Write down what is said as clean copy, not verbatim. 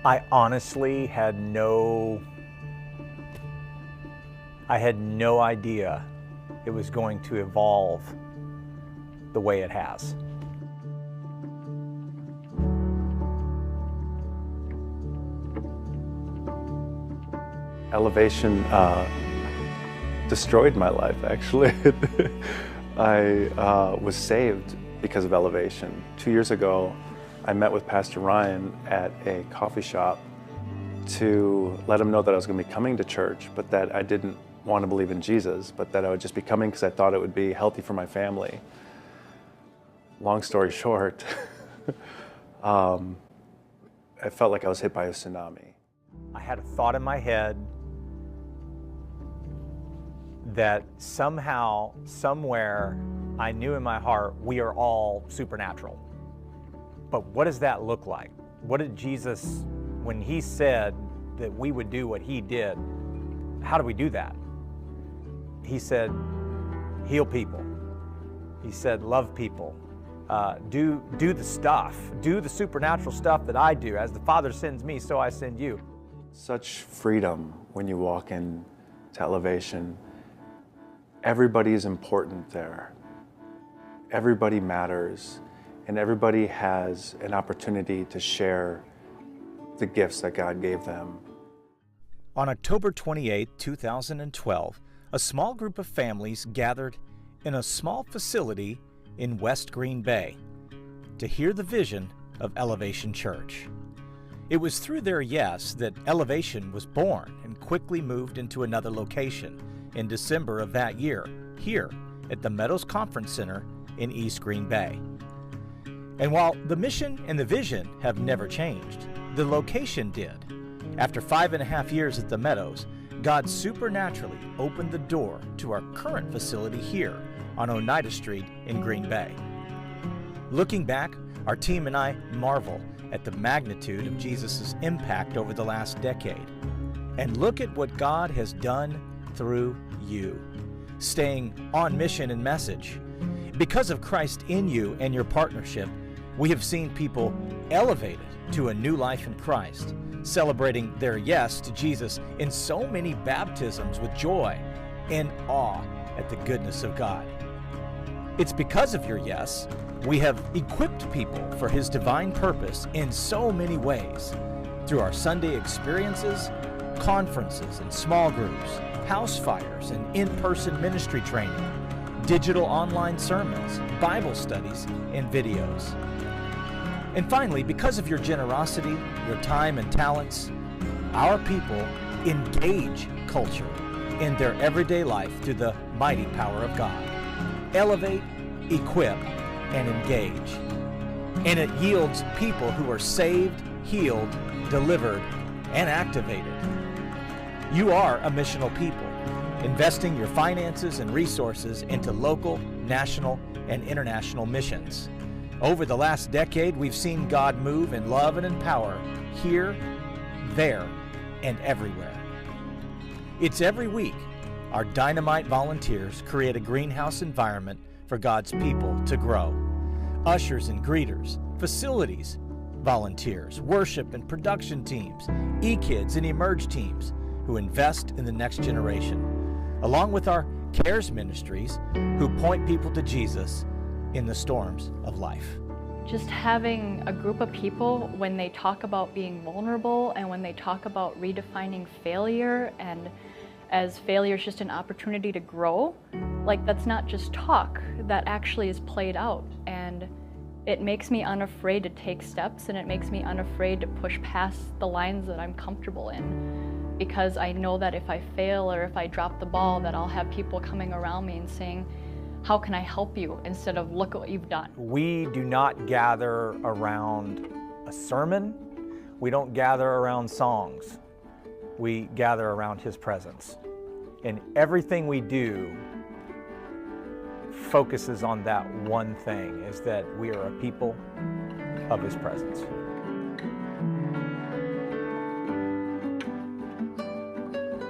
I honestly had no idea it was going to evolve the way it has. Elevation destroyed my life, actually. I was saved because of Elevation. 2 years ago, I met with Pastor Ryan at a coffee shop to let him know that I was going to be coming to church, but that I didn't want to believe in Jesus, but that I would just be coming because I thought it would be healthy for my family. Long story short, I felt like I was hit by a tsunami. I had a thought in my head that somehow, somewhere, I knew in my heart we are all supernatural. But what does that look like? What did Jesus, when he said that we would do what he did, how do we do that? He said, heal people. He said, love people. Do the stuff. Do the supernatural stuff that I do. As the Father sends me, so I send you. Such freedom when you walk in to Elevation. Everybody is important there. Everybody matters, and everybody has an opportunity to share the gifts that God gave them. On October 28, 2012, a small group of families gathered in a small facility in West Green Bay to hear the vision of Elevation Church. It was through their yes that Elevation was born and quickly moved into another location in December of that year, here at the Meadows Conference Center in East Green Bay. And while the mission and the vision have never changed, the location did. After 5.5 years at the Meadows, God supernaturally opened the door to our current facility here on Oneida Street in Green Bay. Looking back, our team and I marvel at the magnitude of Jesus' impact over the last decade. And look at what God has done through you, staying on mission and message. Because of Christ in you and your partnership, we have seen people elevated to a new life in Christ, celebrating their yes to Jesus in so many baptisms with joy and awe at the goodness of God. It's because of your yes, we have equipped people for His divine purpose in so many ways, through our Sunday experiences, conferences and small groups, house fires and in-person ministry training, digital online sermons, Bible studies, and videos. And finally, because of your generosity, your time and talents, our people engage culture in their everyday life through the mighty power of God. Elevate, equip, and engage. And it yields people who are saved, healed, delivered, and activated. You are a missional people, investing your finances and resources into local, national, and international missions. Over the last decade, we've seen God move in love and in power here, there, and everywhere. It's every week our dynamite volunteers create a greenhouse environment for God's people to grow. Ushers and greeters, facilities volunteers, worship and production teams, eKidz and emerge teams who invest in the next generation, along with our CARES ministries who point people to Jesus in the storms of life. Just having a group of people, when they talk about being vulnerable and when they talk about redefining failure, and as failure is just an opportunity to grow, like that's not just talk, that actually is played out. And it makes me unafraid to take steps, and it makes me unafraid to push past the lines that I'm comfortable in. Because I know that if I fail or if I drop the ball, that I'll have people coming around me and saying, how can I help you, instead of look what you've done. We do not gather around a sermon. We don't gather around songs. We gather around His presence. And everything we do focuses on that one thing, is that we are a people of His presence.